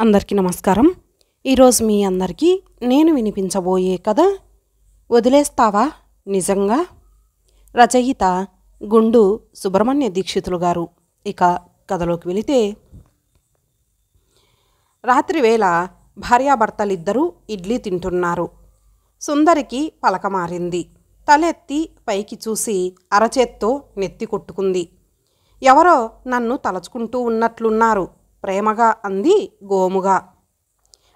అందరికీ నమస్కారం. ఈరోజు మీ అందరికీ నేను వినిపించబోయే కథ వదిలేస్తావా నిజంగా. రచయిత గుండు సుబ్రహ్మణ్య దీక్షితులు గారు. ఇక కథలోకి వెళితే, రాత్రివేళ భార్యాభర్తలిద్దరూ ఇడ్లీ తింటున్నారు. సుందరికి పలక మారింది. తలెత్తి పైకి చూసి అరచేత్తో నెత్తి కొట్టుకుంది. ఎవరో నన్ను తలచుకుంటూ ఉన్నట్లున్నారు, ప్రేమగా అంది గోముగా.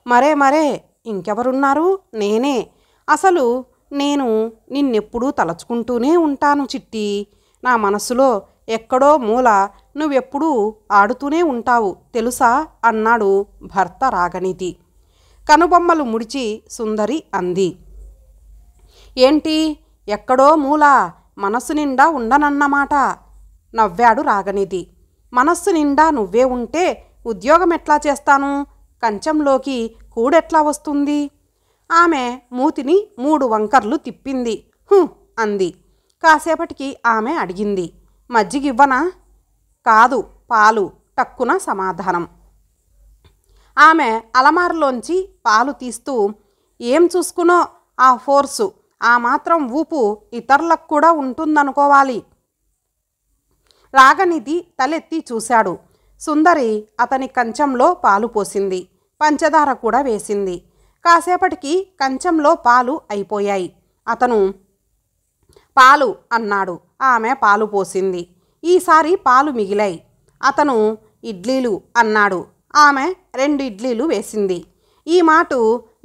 మరే ఇంకెవరున్నారు? నేనే. అసలు నేను నిన్నెప్పుడూ తలచుకుంటూనే ఉంటాను చిట్టి. నా మనసులో ఎక్కడో మూల నువ్వెప్పుడూ ఆడుతూనే ఉంటావు తెలుసా అన్నాడు భర్త రాగనిధి. కనుబొమ్మలు ముడిచి సుందరి అంది. ఏంటి ఎక్కడో మూల? మనసు నిండా ఉండనన్నమాట నవ్వాడు రాగనిధి. మనస్సు నిండా నువ్వే ఉంటే ఉద్యోగం ఎట్లా చేస్తాను? కంచంలోకి కూడెట్లా వస్తుంది? ఆమె మూతిని 3 వంకర్లు తిప్పింది. అంది. కాసేపటికి ఆమె అడిగింది, మజ్జిగివ్వనా? కాదు, పాలు టక్కున సమాధానం. ఆమె అలమారులోంచి పాలు తీస్తూ, ఏం చూసుకునో ఆ ఫోర్సు, ఆ మాత్రం ఊపు ఇతరులకు కూడా ఉంటుందనుకోవాలి. రాగనిధి తలెత్తి చూశాడు. సుందరి అతని కంచంలో పాలు పోసింది. పంచదార కూడా వేసింది. కాసేపటికి కంచంలో పాలు అయిపోయాయి. అతను పాలు అన్నాడు. ఆమె పాలు పోసింది. ఈసారి పాలు మిగిలాయి. అతను ఇడ్లీలు అన్నాడు. ఆమె 2 ఇడ్లీలు వేసింది. ఈ మాటు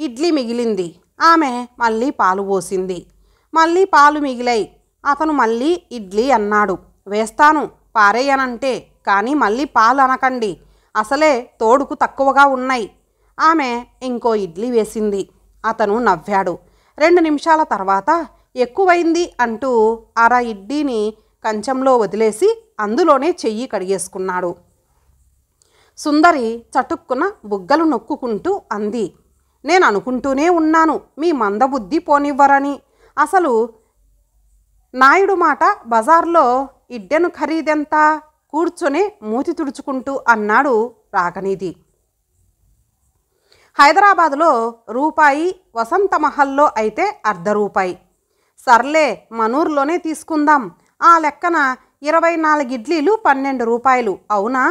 ఇడ్లీ మిగిలింది. ఆమె మళ్ళీ పాలు పోసింది. మళ్ళీ పాలు మిగిలాయి. అతను మళ్ళీ ఇడ్లీ అన్నాడు. వేస్తాను పారేయనంటే, కానీ మళ్ళీ పాలు అనకండి, అసలే తోడుకు తక్కువగా ఉన్నాయి. ఆమె ఇంకో ఇడ్లీ వేసింది. అతను నవ్వాడు. 2 నిమిషాల తర్వాత ఎక్కువైంది అంటూ అర ఇడ్లీని కంచంలో వదిలేసి అందులోనే చెయ్యి కడిగేసుకున్నాడు. సుందరి చటుక్కున బుగ్గలు నొక్కుకుంటూ అంది, నేను అనుకుంటూనే ఉన్నాను మీ మందబుద్ధి పోనివ్వరని. అసలు నాయుడు మాట బజార్లో ఇడ్డెను ఖరీదెంత? కూర్చొని మూతి తుడుచుకుంటూ అన్నాడు రాగనిధి. హైదరాబాదులో రూపాయి, వసంతమహల్లో అయితే ₹1/2. సర్లే మనూర్లోనే తీసుకుందాం. ఆ లెక్కన 24 ఇడ్లీలు ₹12. అవునా?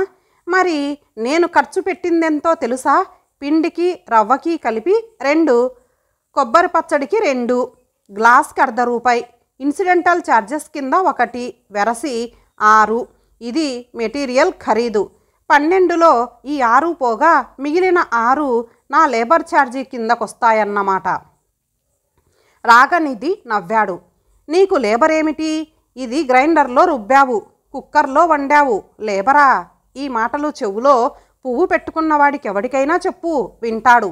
మరి నేను ఖర్చు పెట్టిందెంతో తెలుసా? పిండికి రవ్వకి కలిపి 2, కొబ్బరి పచ్చడికి 2, గ్లాస్కి ₹1/2, ఇన్సిడెంటల్ ఛార్జెస్ కింద 1, వెరసి 6. ఇది మెటీరియల్ ఖరీదు. 12లో ఈ 6 పోగా మిగిలిన 6 నా లేబర్ ఛార్జీ కిందకొస్తాయన్నమాట. రాగనిధి నవ్వాడు. నీకు లేబర్ ఏమిటి? ఇది గ్రైండర్లో రుబ్బావు, కుక్కర్లో వండావు, లేబరా? ఈ మాటలు చెవులో పువ్వు పెట్టుకున్నవాడికి ఎవడికైనా చెప్పు, వింటాడు.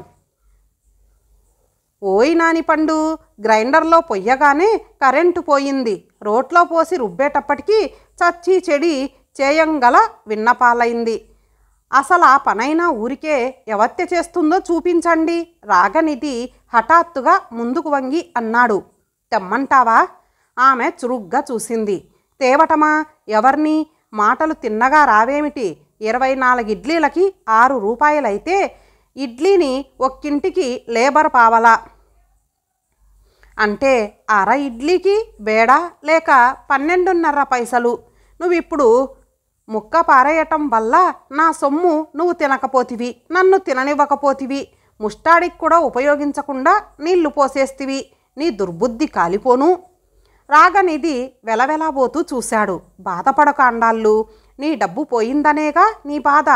ఓయ్ నాని పండు, గ్రైండర్లో పొయ్యగానే కరెంటు పోయింది. రోట్లో పోసి రుబ్బేటప్పటికీ చచ్చి చెడి చేయంగల విన్నపాలైంది. అసలు ఆ పనైనా ఊరికే ఎవత్య చేస్తుందో చూపించండి. రాగనిధి హఠాత్తుగా ముందుకు వంగి అన్నాడు. తెమ్మంటావా? ఆమె చురుగ్గా చూసింది. తేవటమా? ఎవరిని? మాటలు తిన్నగా రావేమిటి? 24 ఇడ్లీలకి ₹6 ఇడ్లీని ఒక్కింటికి లేబర్ పావలా అంటే అర ఇడ్లీకి బేడా లేక 12.5 పైసలు. నువ్విప్పుడు ముక్క పారేయటం వల్ల నా సొమ్ము నువ్వు తినకపోతివి, నన్ను తిననివ్వకపోతివి, ముష్టాడికి కూడా ఉపయోగించకుండా నీళ్లు పోసేస్తివి. నీ దుర్బుద్ధి కాలిపోను. రాగనిధి వెలవెలబోతూ చూశాడు. బాధపడక అండాళ్ళు, నీ డబ్బు పోయిందనేగా నీ బాధ.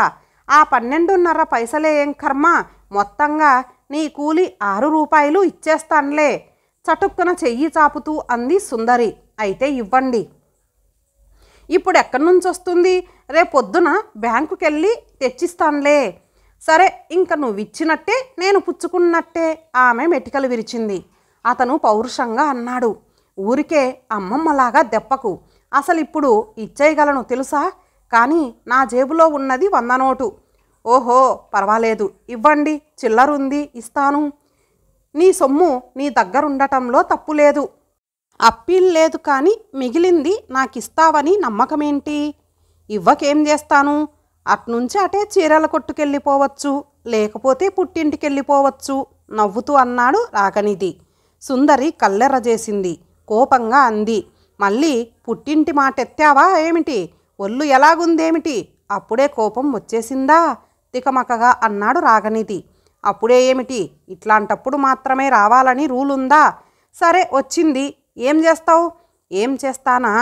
ఆ 12.5 పైసలే ఏం కర్మ, మొత్తంగా నీ కూలి ₹6 ఇచ్చేస్తానులే. చటుక్కున చెయ్యి చాపుతూ అంది సుందరి. అయితే ఇవ్వండి. ఇప్పుడు ఎక్కడి నుంచి వస్తుంది? రేపొద్దున బ్యాంకుకెళ్ళి తెచ్చిస్తానులే. సరే, ఇంక నువ్విచ్చినట్టే నేను పుచ్చుకున్నట్టే. ఆమె మెటికలు విరిచింది. అతను పౌరుషంగా అన్నాడు, ఊరికే అమ్మమ్మలాగా దెప్పకు. అసలు ఇప్పుడు ఇచ్చేయగలను తెలుసా? కానీ నా జేబులో ఉన్నది 100 నోటు. ఓహో, పర్వాలేదు, ఇవ్వండి, చిల్లరుంది, ఇస్తాను. నీ సొమ్ము నీ దగ్గరుండటంలో తప్పులేదు. అప్పీల్ లేదు, కానీ మిగిలింది నాకిస్తావని నమ్మకమేంటి? ఇవ్వకేం చేస్తాను? అట్నుంచి అటే చీరల కొట్టుకెళ్ళిపోవచ్చు లేకపోతే పుట్టింటికెళ్ళిపోవచ్చు నవ్వుతూ అన్నాడు రాగనిధి. సుందరి కళ్ళెర్రజేసింది. కోపంగా అంది, మళ్ళీ పుట్టింటి మాటెత్తావా ఏమిటి? ఒళ్ళు ఎలాగుందేమిటి? అప్పుడే కోపం వచ్చేసిందా? తికమకగా అన్నాడు రాగనిధి. అప్పుడే ఏమిటి? ఇట్లాంటప్పుడు మాత్రమే రావాలని రూలుందా? సరే వచ్చింది, ఏం చేస్తావు? ఏం చేస్తానా?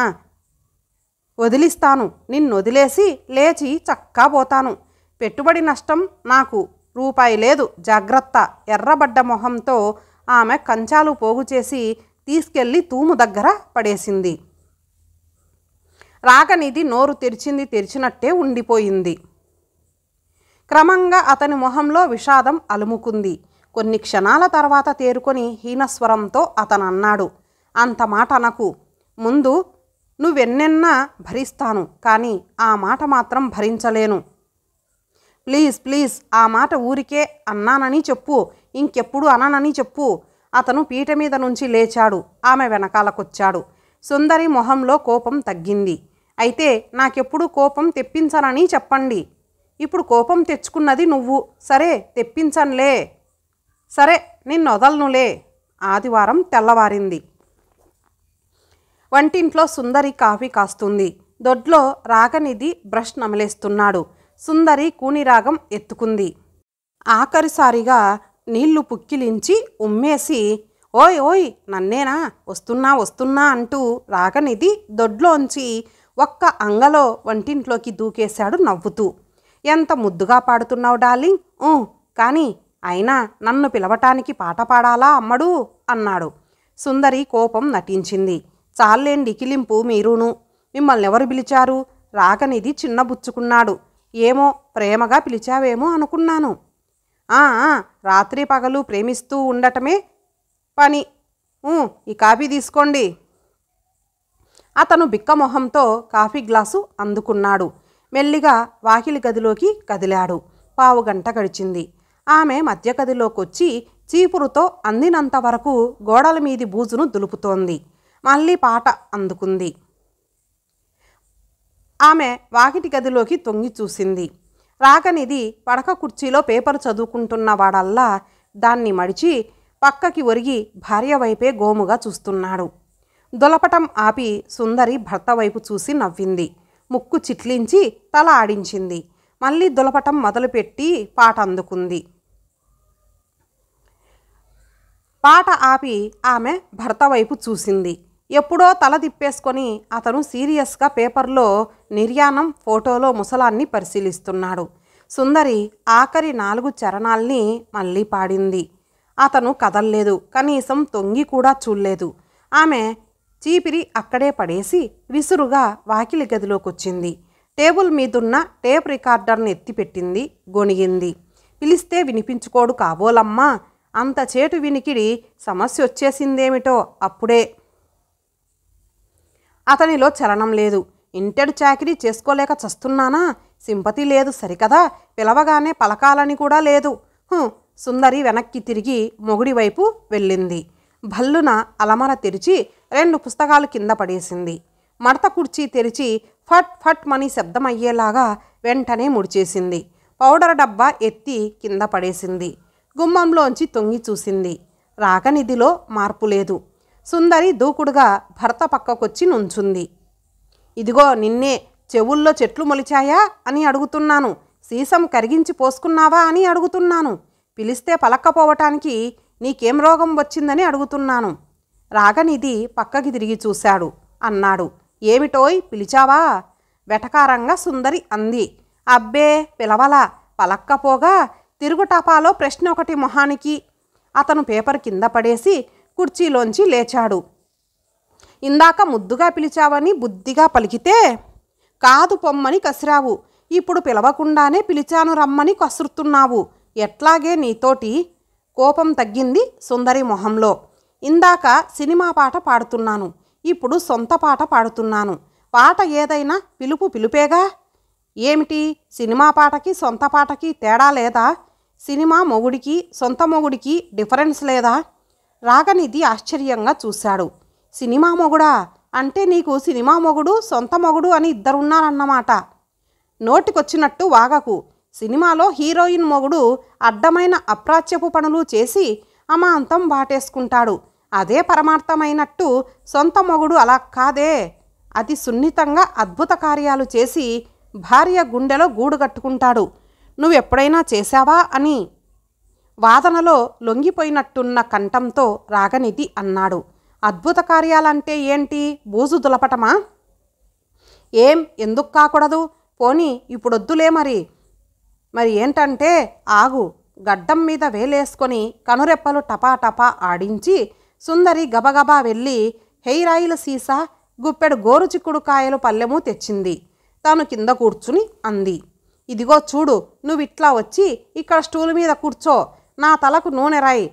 వదిలిస్తాను. నిన్నొదిలేసి లేచి చక్కా పోతాను. పెట్టుబడి నష్టం నాకు రూపాయి లేదు, జాగ్రత్త. ఎర్రబడ్డ మొహంతో ఆమె కంచాలు పోగు చేసి తీసుకెళ్లి తూము దగ్గర పడేసింది. రాగనిధి నోరు తెరిచినట్టే ఉండిపోయింది. క్రమంగా అతని మొహంలో విషాదం అలుముకుంది. కొన్ని క్షణాల తర్వాత తేరుకొని హీనస్వరంతో అతను అన్నాడు, అంత మాట అనకు. ముందు నువ్వెన్నెన్నా భరిస్తాను, కానీ ఆ మాట మాత్రం భరించలేను. ప్లీజ్ ప్లీజ్, ఆ మాట ఊరికే అన్నానని చెప్పు, ఇంకెప్పుడు అననని చెప్పు. అతను పీట మీద నుంచి లేచాడు. ఆమె వెనకాలకొచ్చాడు. సుందరి మొహంలో కోపం తగ్గింది. అయితే నాకెప్పుడు కోపం తెప్పించనని చెప్పండి. ఇప్పుడు కోపం తెచ్చుకున్నది నువ్వు. సరే తెప్పించనులే. సరే నిన్నొదలనులే. ఆదివారం తెల్లవారింది. వంటింట్లో సుందరి కాఫీ కాస్తుంది. దొడ్లో రాగనిధి బ్రష్ నమలేస్తున్నాడు. సుందరి కూనిరాగం ఎత్తుకుంది. ఆఖరిసారిగా నీళ్లు పుక్కిలించి ఉమ్మేసి, ఓయ్ ఓయ్ నన్నేనా, వస్తున్నా వస్తున్నా అంటూ రాగనిధి దొడ్లోంచి ఒక్క అంగలో వంటింట్లోకి దూకేశాడు నవ్వుతూ. ఎంత ముద్దుగా పాడుతున్నావు డార్లింగ్. కానీ అయినా నన్ను పిలవటానికి పాట పాడాలా అమ్మడు అన్నాడు. సుందరి కోపం నటించింది. చాలేండి కిలింపు మీరును. మిమ్మల్ని ఎవరు పిలిచారు? రాగనిధి చిన్నబుచ్చుకున్నాడు. ఏమో ప్రేమగా పిలిచావేమో అనుకున్నాను. రాత్రి పగలు ప్రేమిస్తూ ఉండటమే పని. ఈ కాఫీ తీసుకోండి. అతను బిక్కమొహంతో కాఫీ గ్లాసు అందుకున్నాడు. మెల్లిగా వాకిలి గదిలోకి కదిలాడు. పావుగంట గడిచింది. ఆమె మధ్య గదిలోకొచ్చి చీపురుతో అందినంత వరకు గోడల మీది బూజును దులుపుతోంది. మళ్ళీ పాట అందుకుంది. ఆమె వాకిటి గదిలోకి తొంగి చూసింది. రాగనిధి పడక కుర్చీలో పేపరు చదువుకుంటున్నవాడల్లా దాన్ని మడిచి పక్కకి ఒరిగి భార్య వైపే గోముగా చూస్తున్నాడు. దులపటం ఆపి సుందరి భర్త వైపు చూసి నవ్వింది. ముక్కు చిట్లించి తల ఆడించింది. మళ్ళీ దులపటం మొదలుపెట్టి పాట అందుకుంది. పాట ఆపి ఆమె భర్త వైపు చూసింది. ఎప్పుడో తల తిప్పేసుకొని అతను సీరియస్గా పేపర్లో నిర్యాణం ఫోటోలో ముసలాన్ని పరిశీలిస్తున్నాడు. సుందరి ఆఖరి 4 చరణాల్ని మళ్ళీ పాడింది. అతను కదల్లేదు. కనీసం తొంగి కూడా చూడలేదు. ఆమె చీపిరి అక్కడే పడేసి విసురుగా వాకిలి గదిలోకొచ్చింది. టేబుల్ మీదున్న టేప్ రికార్డర్ని ఎత్తిపెట్టింది. గొణిగింది. పిలిస్తే వినిపించుకోడు కాబోలమ్మా. అంత చేటు వినికిడి సమస్య వచ్చేసిందేమిటో అప్పుడే. అతనిలో చలనం లేదు. ఇంటెడు చాకిరీ చేసుకోలేక చస్తున్నానా? సింపతి లేదు సరికదా, పిలవగానే పలకాలని కూడా లేదు. సుందరి వెనక్కి తిరిగి మొగుడి వైపు వెళ్ళింది. భల్లున అలమర తెరిచి 2 పుస్తకాలు కింద పడేసింది. మడత కుర్చీ తెరిచి ఫట్ ఫట్ మని శబ్దం అయ్యేలాగా వెంటనే ముడిచేసింది. పౌడర్ డబ్బా ఎత్తి కింద పడేసింది. గుమ్మంలోంచి తొంగి చూసింది. రాగనిధిలో మార్పు లేదు. సుందరి దూకుడుగా భర్త పక్కకొచ్చి నుంచుంది. ఇదిగో నిన్నే, చెవుల్లో చెట్లు మొలిచాయా అని అడుగుతున్నాను. సీసం కరిగించి పోసుకున్నావా అని అడుగుతున్నాను. పిలిస్తే పలక్కపోవటానికి నీకేం రోగం వచ్చిందని అడుగుతున్నాను. రాగనిధి పక్కకి తిరిగి చూశాడు. అన్నాడు, ఏమిటోయ్ పిలిచావా? వెటకారంగా సుందరి అంది. అబ్బే పిలవలా, పలక్కపోగా తిరుగుటపాలో ప్రశ్న ఒకటి మొహానికి. అతను పేపర్ కింద పడేసి కుర్చీలోంచి లేచాడు. ఇందాక ముద్దుగా పిలిచావని బుద్ధిగా పలికితే కాదు పొమ్మని కసిరావు. ఇప్పుడు పిలవకుండానే పిలిచాను రమ్మని కసురుతున్నావు. ఎట్లాగే నీతోటి? కోపం తగ్గింది సుందరి మొహంలో. ఇందాక సినిమా పాట పాడుతున్నాను, ఇప్పుడు సొంత పాట పాడుతున్నాను. పాట ఏదైనా పిలుపు పిలుపేగా. ఏమిటి సినిమా పాటకి సొంత పాటకి తేడా లేదా? సినిమా మొగుడికి సొంత మొగుడికి డిఫరెన్స్ లేదా? రాగనిధి ఆశ్చర్యంగా చూశాడు. సినిమా మొగుడా అంటే నీకు సినిమా మొగుడు సొంత మొగుడు అని ఇద్దరున్నారన్నమాట. నోటికొచ్చినట్టు వాగకు. సినిమాలో హీరోయిన్ మొగుడు అడ్డమైన అప్రాచ్యపు పనులు చేసి అమాంతం వాటేసుకుంటాడు. అదే పరమార్థమైనట్టు సొంత మొగుడు అలా కాదే, అతి సున్నితంగా అద్భుత కార్యాలు చేసి భార్య గుండెలో గూడు కట్టుకుంటాడు. నువ్వెప్పుడైనా చేశావా అని వాదనలో లొంగిపోయినట్టున్న కంఠంతో రాగనిధి అన్నాడు. అద్భుత కార్యాలంటే ఏంటి? బూజు దులపటమా? ఎందుకు కాకూడదు? పోనీ ఇప్పుడొద్దులే. మరి ఏంటంటే ఆగు. గడ్డం మీద వేలేసుకొని కనురెప్పలు టపాటపా ఆడించి సుందరి గబగబా వెళ్ళి హెయిర్ ఆయిల్ సీసా, గుప్పెడు గోరుచిక్కుడు కాయలు పల్లెము తెచ్చింది. తాను కింద కూర్చుని అంది, ఇదిగో చూడు, నువ్విట్లా వచ్చి ఇక్కడ స్టూల్ మీద కూర్చో. నా తలకు నూనె రాయి,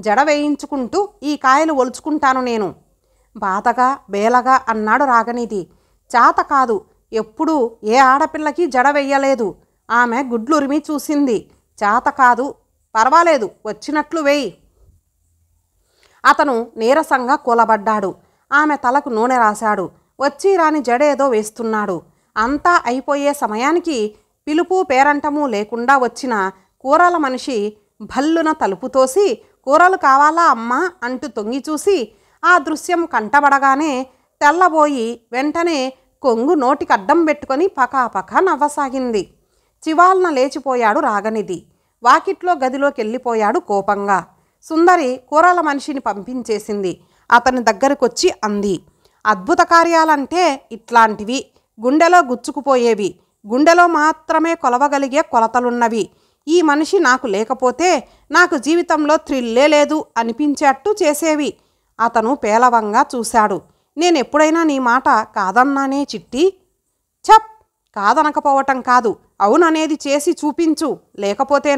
జడ వేయించుకుంటూ ఈ కాయలు ఒలుచుకుంటాను నేను. బాధగా బేలగా అన్నాడు రాగనిధి. చాత కాదు, ఎప్పుడూ ఏ ఆడపిల్లకి జడ వెయ్యలేదు. ఆమె గుడ్లురిమి చూసింది. చాత కాదు, పర్వాలేదు, వచ్చినట్లు వేయి. అతను నీరసంగా కూలబడ్డాడు. ఆమె తలకు నూనె రాశాడు. వచ్చి రాని జడేదో వేస్తున్నాడు. అంతా అయిపోయే సమయానికి పిలుపు పేరంటము లేకుండా వచ్చిన కూరల మనిషి భల్లున తలుపు తోసి, కూరలు కావాలా అమ్మా అంటూ తొంగి చూసి ఆ దృశ్యం కంటబడగానే తెల్లబోయి వెంటనే కొంగు నోటికడ్డం పెట్టుకొని పకాపకా నవ్వసాగింది. చివాల్న లేచిపోయాడు రాగనిధి. వాకిట్లో గదిలోకి వెళ్ళిపోయాడు కోపంగా. సుందరి కూరల మనిషిని పంపించేసింది. అతని దగ్గరకొచ్చి అంది, అద్భుత కార్యాలంటే ఇట్లాంటివి, గుండెలో గుచ్చుకుపోయేవి, గుండెలో మాత్రమే కొలవగలిగే కొలతలున్నవి. ఈ మనిషి నాకు లేకపోతే నాకు జీవితంలో థ్రిల్లే లేదు అనిపించేట్టు చేసేవి. అతను పేలవంగా చూశాడు. నేనెప్పుడైనా నీ మాట కాదన్నానే చిట్టి? ఛప్, కాదనకపోవటం కాదు, అవుననేది చేసి చూపించు. లేకపోతే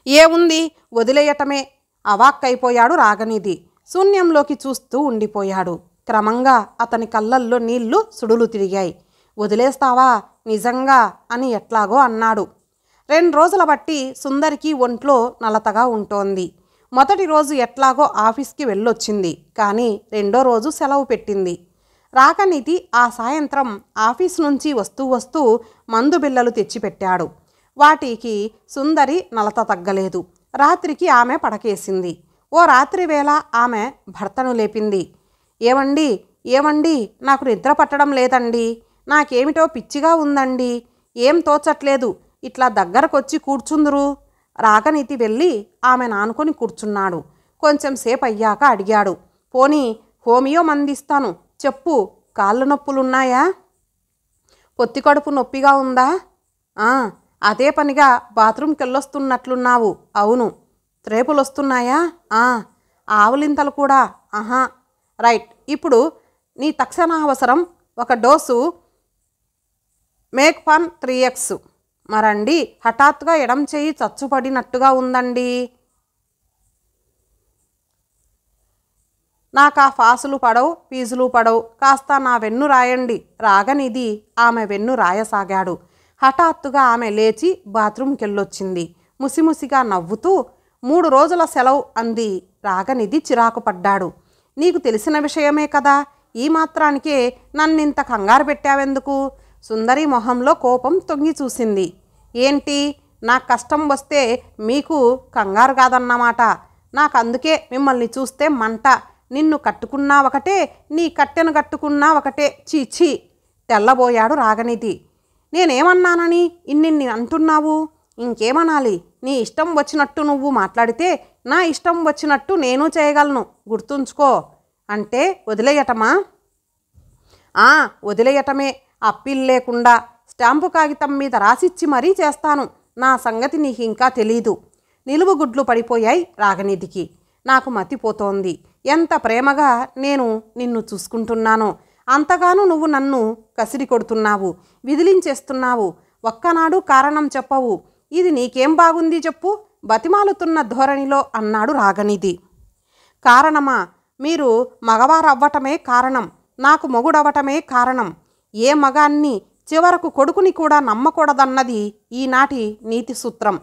ఏముంది, వదిలేయటమే. అవాక్కైపోయాడు రాగనిధి. శూన్యంలోకి చూస్తూ ఉండిపోయాడు. క్రమంగా అతని కళ్ళల్లో నీళ్లు సుడులు తిరిగాయి. వదిలేస్తావా నిజంగా అని ఎట్లాగో అన్నాడు. 2 రోజుల బట్టి సుందరికి ఒంట్లో నలతగా ఉంటోంది. మొదటి రోజు ఎట్లాగో ఆఫీస్కి వెళ్ళొచ్చింది. కానీ 2వ రోజు సెలవు పెట్టింది. రాగనిధి ఆ సాయంత్రం ఆఫీస్ నుంచి వస్తూ మందు బిళ్ళలు తెచ్చిపెట్టాడు. వాటికి సుందరి నలత తగ్గలేదు. రాత్రికి ఆమె పడకేసింది. ఓ రాత్రి వేళ ఆమె భర్తను లేపింది. ఏమండి, నాకు నిద్ర పట్టడం లేదండి. నాకేమిటో పిచ్చిగా ఉందండి. ఏం తోచట్లేదు. ఇట్లా దగ్గరకొచ్చి కూర్చుందురు. రాగనిధి వెళ్ళి ఆమె నానుకొని కూర్చున్నాడు. కొంచెం సేపు అయ్యాక అడిగాడు, పోనీ హోమియో మందిస్తాను, చెప్పు. కాళ్ళు నొప్పులున్నాయా? పొత్తి కడుపు నొప్పిగా ఉందా? అదే పనిగా బాత్రూమ్కి వెళ్ళొస్తున్నట్లున్నావు. అవును. త్రేపులు వస్తున్నాయా? ఆవులింతలు కూడా? ఆహా. రైట్. ఇప్పుడు నీ తక్షణ అవసరం 1 డోసు మేక్ఫాన్ 3X. మరండి, హఠాత్తుగా ఎడం చేయి చచ్చుపడినట్టుగా ఉందండి. నాకు ఆ ఫాసులు పడవు, ఫీజులు పడవు. కాస్త నా వెన్ను రాయండి. రాగనిధి ఆమె వెన్ను రాయసాగాడు. హఠాత్తుగా ఆమె లేచి బాత్రూమ్కి వెళ్ళొచ్చింది. ముసిముసిగా నవ్వుతూ 3 రోజుల సెలవు అంది. రాగనిధి చిరాకు పడ్డాడు. నీకు తెలిసిన విషయమే కదా, ఈ మాత్రానికే నన్నింత కంగారు పెట్టావెందుకు? సుందరి మొహంలో కోపం తొంగి చూసింది. ఏంటి, నాకు కష్టం వస్తే మీకు కంగారు కాదన్నమాట. నాకందుకే మిమ్మల్ని చూస్తే మంట. నిన్ను కట్టుకున్నా ఒకటే, నీ కట్టెను కట్టుకున్నా ఒకటే. చీచీ. తెల్లబోయాడు రాగనిధి. నేనేమన్నానని ఇన్నిన్ని అంటున్నావు? ఇంకేమనాలి? నీ ఇష్టం వచ్చినట్టు నువ్వు మాట్లాడితే నా ఇష్టం వచ్చినట్టు నేను చేయగలను, గుర్తుంచుకో. అంటే వదిలేయటమా? వదిలేయటమే. అప్పీల్ లేకుండా స్టాంపు కాగితం మీద రాసిచ్చి మరీ చేస్తాను. నా సంగతి నీకు ఇంకా తెలీదు. నిలువుగుడ్లు పడిపోయాయి రాగనిధికి. నాకు మతిపోతోంది. ఎంత ప్రేమగా నేను నిన్ను చూసుకుంటున్నానో అంతగానూ నువ్వు నన్ను కసిరి కొడుతున్నావు, విదిలించేస్తున్నావు. ఒక్కనాడు కారణం చెప్పవు. ఇది నీకేం బాగుంది చెప్పు? బతిమాలుతున్న ధోరణిలో అన్నాడు రాగనిధి. కారణమా? మీరు మగవారవ్వటమే కారణం. నాకు మొగుడవటమే కారణం. ఏ మగాన్ని చివరకు కొడుకుని కూడా నమ్మకూడదన్నది ఈనాటి నీతి సూత్రం.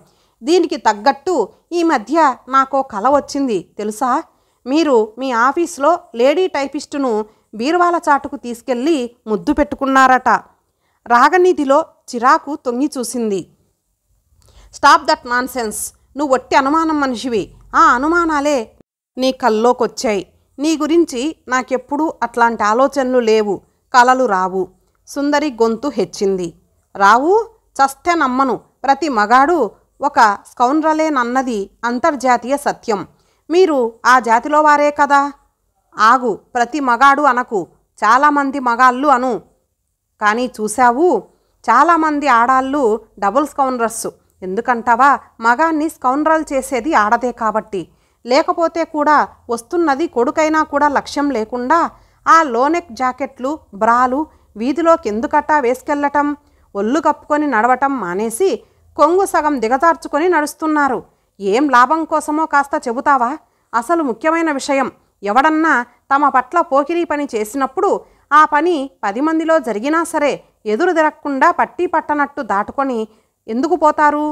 దీనికి తగ్గట్టు ఈ మధ్య నాకో కల వచ్చింది తెలుసా? మీరు మీ ఆఫీస్లో లేడీ టైపిస్టును బీరువాల చాటుకు తీసుకెళ్ళి ముద్దు పెట్టుకున్నారట. రాగనిధిలో చిరాకు తొంగి చూసింది. Stop that nonsense. నువ్వు ఒట్టి అనుమానం మనిషివి. ఆ అనుమానాలే నీ కల్లోకొచ్చాయి. నీ గురించి నాకెప్పుడూ అట్లాంటి ఆలోచనలు లేవు, కలలు రావు. సుందరి గొంతు హెచ్చింది. రావు? చస్తే నమ్మను. ప్రతి మగాడు ఒక స్కౌండ్రలేనన్నది అంతర్జాతీయ సత్యం. మీరు ఆ జాతిలో వారే కదా. ఆగు, ప్రతి మగాడు అనకు, చాలామంది మగాళ్ళు అను. కానీ చూశావు, చాలామంది ఆడాళ్ళు డబుల్ స్కౌండ్రర్స్. ఎందుకంటావా? మగాన్ని స్కౌండ్రల్ చేసేది ఆడదే కాబట్టి. లేకపోతే కూడా వస్తున్నది కొడుకైనా కూడా లక్ష్యం లేకుండా ఆ లోనెక్ జాకెట్లు, బ్రాలు వీధిలోకి ఎందుకట్టా వేసుకెళ్ళటం? ఒళ్ళు కప్పుకొని నడవటం మానేసి కొంగు సగం దిగజార్చుకొని నడుస్తున్నారు. ఏం లాభం కోసమో కాస్త చెబుతావా? అసలు ముఖ్యమైన విషయం, ఎవడన్నా తమ పట్ల పోకిరీ పని చేసినప్పుడు ఆ పని 10 మందిలో జరిగినా సరే ఎదురు తిరగకుండా పట్టి పట్టనట్టు దాటుకొని ఎందుకు పోతారు?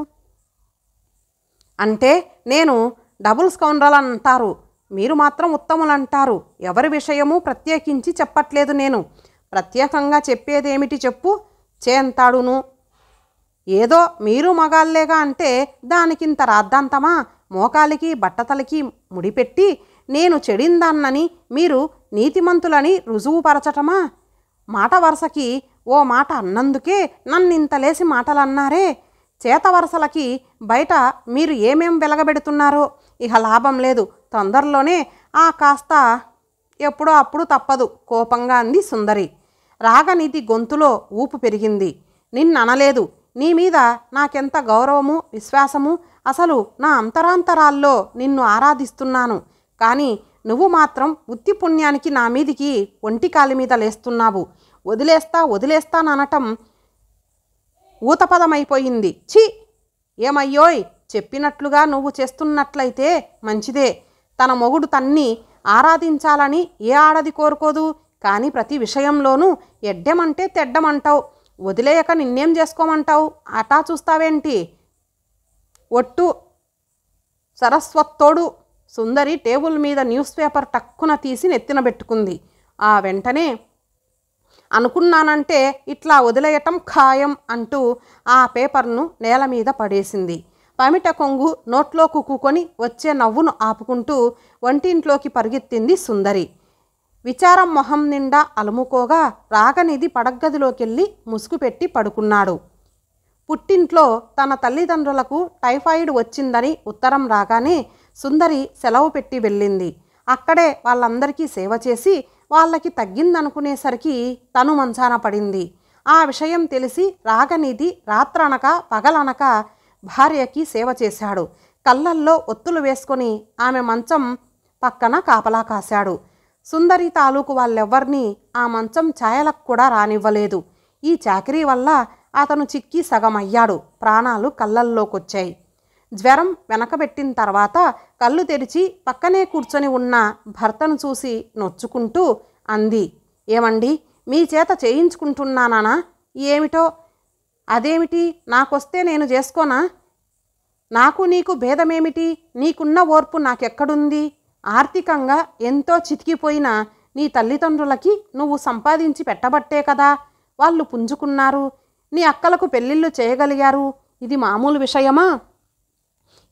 అంటే నేను డబుల్ స్కౌండ్రల్ అంటారు, మీరు మాత్రం ఉత్తములంటారు. ఎవరి విషయమూ ప్రత్యేకించి చెప్పట్లేదు నేను. ప్రత్యేకంగా చెప్పేదేమిటి చెప్పు? చేంతాడును. ఏదో మీరు మగాళ్ళేగా అంటే దానికింత రాద్ధాంతమా? మోకాలికి బట్టతలకి ముడిపెట్టి నేను చెడిందాన్నని మీరు నీతిమంతులని రుజువుపరచటమా? మాట వరుసకి ఓ మాట అన్నందుకే నన్నింతలేసి మాటలన్నారే. చేత వరుసలకి బయట మీరు ఏమేం వెలగబెడుతున్నారో ఇహ లాభం లేదు. తొందరలోనే ఆ కాస్త ఎప్పుడో అప్పుడు తప్పదు, కోపంగా అంది సుందరి. రాగనిధి గొంతులో ఊపు పెరిగింది. నిన్ననలేదు. నీ మీద నాకెంత గౌరవము, విశ్వాసము. అసలు నా అంతరాంతరాల్లో నిన్ను ఆరాధిస్తున్నాను. కానీ నువ్వు మాత్రం ఉత్తి పుణ్యానికి నా మీదికి ఒంటికాలి మీద లేస్తున్నావు. వదిలేస్తాననటం ఊతపదమైపోయింది. ఛీ! ఏమయ్యోయ్, చెప్పినట్లుగా నువ్వు చేస్తున్నట్లయితే మంచిదే. తన మొగుడు తన్ని ఆరాధించాలని ఏ ఆడది కోరుకోదు? కానీ ప్రతి విషయంలోనూ ఎడ్డెమంటే తెడ్డమంటావు. వదిలేయక నిన్నేం చేసుకోమంటావు? అటా చూస్తావేంటి? ఒట్టు సరస్వత్తోడు. సుందరి టేబుల్ మీద న్యూస్ పేపర్ టక్కున తీసి నెత్తిన పెట్టుకుంది. ఆ వెంటనే అనుకున్నానంటే ఇట్లా వదిలేయటం ఖాయం అంటూ ఆ పేపర్ను నేల మీద పడేసింది. పమిట కొంగు నోట్లో కుక్కుకొని వచ్చే నవ్వును ఆపుకుంటూ వంటింట్లోకి పరుగెత్తింది సుందరి. విచారం మొహం నిండా అలుముకోగా రాగనిధి పడగ్గదిలోకెళ్ళి ముసుగు పెట్టి పడుకున్నాడు. పుట్టింట్లో తన తల్లిదండ్రులకు టైఫాయిడ్ వచ్చిందని ఉత్తరం రాగానే సుందరి సెలవు పెట్టి వెళ్ళింది. అక్కడే వాళ్ళందరికీ సేవ చేసి వాళ్ళకి తగ్గిందనుకునేసరికి తను మంచాన పడింది. ఆ విషయం తెలిసి రాగనిధి రాత్రనక పగలనక భార్యకి సేవ చేశాడు. కళ్ళల్లో ఒత్తులు వేసుకొని ఆమె మంచం పక్కన కాపలా కాశాడు. సుందరి తాలూకు వాళ్ళెవ్వరినీ ఆ మంచం ఛాయలకు కూడా రానివ్వలేదు. ఈ చాకరీ వల్ల అతను చిక్కి సగమయ్యాడు. ప్రాణాలు కళ్ళల్లోకొచ్చాయి. జ్వరం వెనకబెట్టిన తర్వాత కళ్ళు తెరిచి పక్కనే కూర్చొని ఉన్న భర్తను చూసి నొచ్చుకుంటూ అంది. ఏమండి, మీ చేత చేయించుకుంటున్నానా? ఏమిటో? అదేమిటి, నాకొస్తే నేను చేసుకోనా? నాకు నీకు భేదమేమిటి? నీకున్న ఓర్పు నాకెక్కడుంది? ఆర్థికంగా ఎంతో చితికిపోయిన నీ తల్లిదండ్రులకి నువ్వు సంపాదించి పెట్టబట్టే కదా వాళ్ళు పుంజుకున్నారు. నీ అక్కలకు పెళ్ళిళ్ళు చేయగలిగారు. ఇది మామూలు విషయమా?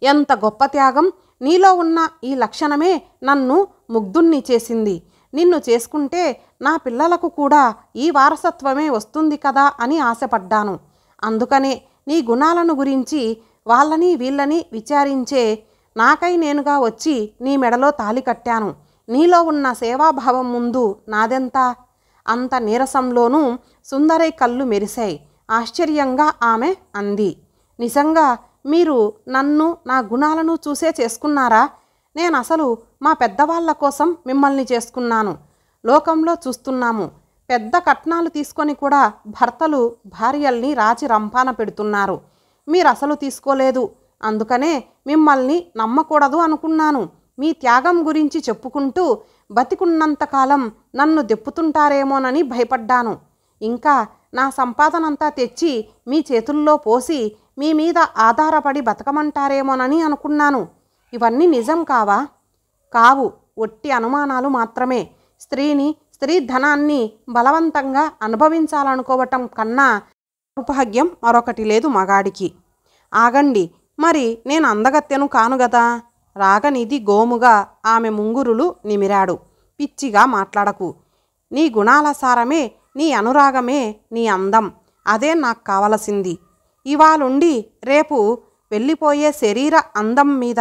ఎంత గొప్ప త్యాగం! నీలో ఉన్న ఈ లక్షణమే నన్ను ముగ్ధుణ్ణి చేసింది. నిన్ను చేసుకుంటే నా పిల్లలకు కూడా ఈ వారసత్వమే వస్తుంది కదా అని ఆశపడ్డాను. అందుకనే నీ గుణాలను గురించి వాళ్ళని వీళ్ళని విచారించే నాకై నేనుగా వచ్చి నీ మెడలో తాళి కట్టాను. నీలో ఉన్న సేవాభావం ముందు నాదెంత? అంత నీరసంలోనూ సుందరి కళ్ళు మెరిశాయి. ఆశ్చర్యంగా ఆమె అంది. నిజంగా మీరు నన్ను నా గుణాలను చూసే చేసుకున్నారా? నేను అసలు మా పెద్దవాళ్ళ కోసం మిమ్మల్ని చేసుకున్నాను. లోకంలో చూస్తున్నాము, పెద్ద కట్నాలు తీసుకొని కూడా భర్తలు భార్యల్ని రాచి రంపాన పెడుతున్నారు. మీరు అసలు తీసుకోలేదు. అందుకనే మిమ్మల్ని నమ్మకూడదు అనుకున్నాను. మీ త్యాగం గురించి చెప్పుకుంటూ బతికున్నంతకాలం నన్ను దెప్పుతుంటారేమోనని భయపడ్డాను. ఇంకా నా సంపాదనంతా తెచ్చి మీ చేతుల్లో పోసి మీ మీద ఆధారపడి బతకమంటారేమోనని అనుకున్నాను. ఇవన్నీ నిజం కావా? కావు, ఒట్టి అనుమానాలు మాత్రమే. స్త్రీ ధనాన్ని బలవంతంగా అనుభవించాలనుకోవటం కన్నా దౌర్భాగ్యం మరొకటి లేదు మగాడికి. ఆగండి, మరి నేను అందగత్తెను కాను గదా. రాగనిధి గోముగా ఆమె ముంగురులు నిమిరాడు. పిచ్చిగా మాట్లాడకు. నీ గుణాల సారమే, నీ అనురాగమే నీ అందం. అదే నాకు కావలసింది. ఇవాళుండి రేపు వెళ్ళిపోయే శరీర అందం మీద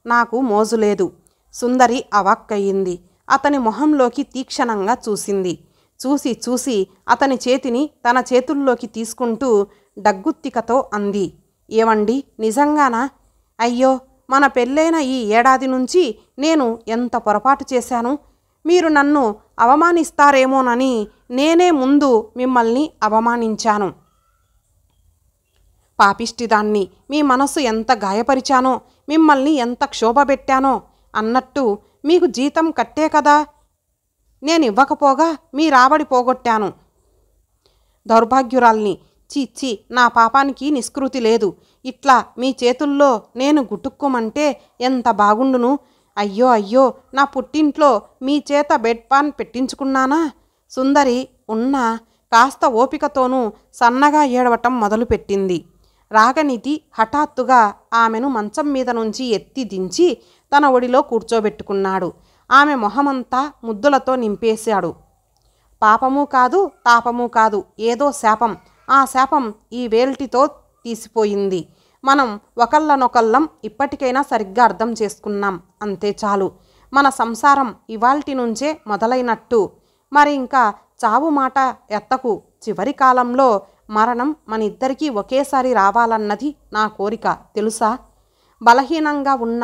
నాకు మోజులేదు. సుందరి అవాక్కయింది. అతని మొహంలోకి తీక్షణంగా చూసింది. చూసి చూసి అతని చేతిని తన చేతుల్లోకి తీసుకుంటూ డగ్గుత్తికతో అంది, ఏవండి, నిజంగానా? అయ్యో, మన పెళ్ళైన ఈ ఏడాది నుంచి నేను ఎంత పొరపాటు చేశాను. మీరు నన్ను అవమానిస్తారేమోనని నేనే ముందు మిమ్మల్ని అవమానించాను. పాపిష్టిదాన్ని, మీ మనసు ఎంత గాయపరిచానో, మిమ్మల్ని ఎంత క్షోభపెట్టానో. అన్నట్టు మీకు జీతం కట్టే కదా నేను ఇవ్వకపోగా మీ రాబడి పోగొట్టాను. దౌర్భాగ్యురాల్ని. చీచ్చి, నా పాపానికి నిష్కృతి లేదు. ఇట్లా మీ చేతుల్లో నేను గుటుక్కుమంటే ఎంత బాగుండును. అయ్యో అయ్యో, నా పుట్టింట్లో మీ చేత బెడ్ పాన్ పెట్టించుకున్నానా? సుందరి ఉన్న కాస్త ఓపికతోనూ సన్నగా ఏడవటం మొదలుపెట్టింది. రాగనిధి హఠాత్తుగా ఆమెను మంచం మీద నుంచి ఎత్తి దించి తన ఒడిలో కూర్చోబెట్టుకున్నాడు. ఆమె మొహమంతా ముద్దులతో నింపేశాడు. పాపము కాదు, తాపము కాదు, ఏదో శాపం. ఆ శాపం ఈ వేల్టితో తీసిపోయింది. మనం ఒకళ్ళనొకళ్ళం ఇప్పటికైనా సరిగ్గా అర్థం చేసుకున్నాం, అంతే చాలు. మన సంసారం ఇవాల్టి నుంచే మొదలైనట్టు. మరి ఇంకా చావు మాట ఎత్తకు. చివరి కాలంలో మరణం మన ఇద్దరికీ ఒకేసారి రావాలన్నది నా కోరిక, తెలుసా? బలహీనంగా ఉన్న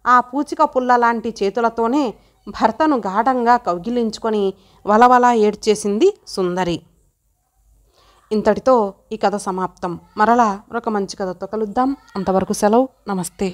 ఆ పూచిక పుల్లలాంటి చేతులతోనే భర్తను గాఢంగా కౌగిలించుకొని వలవలా ఏడ్చేసింది సుందరి. ఇంతటితో ఈ కథ సమాప్తం. మరలా మరొక మంచి కథతో కలుద్దాం. అంతవరకు సెలవు. నమస్తే.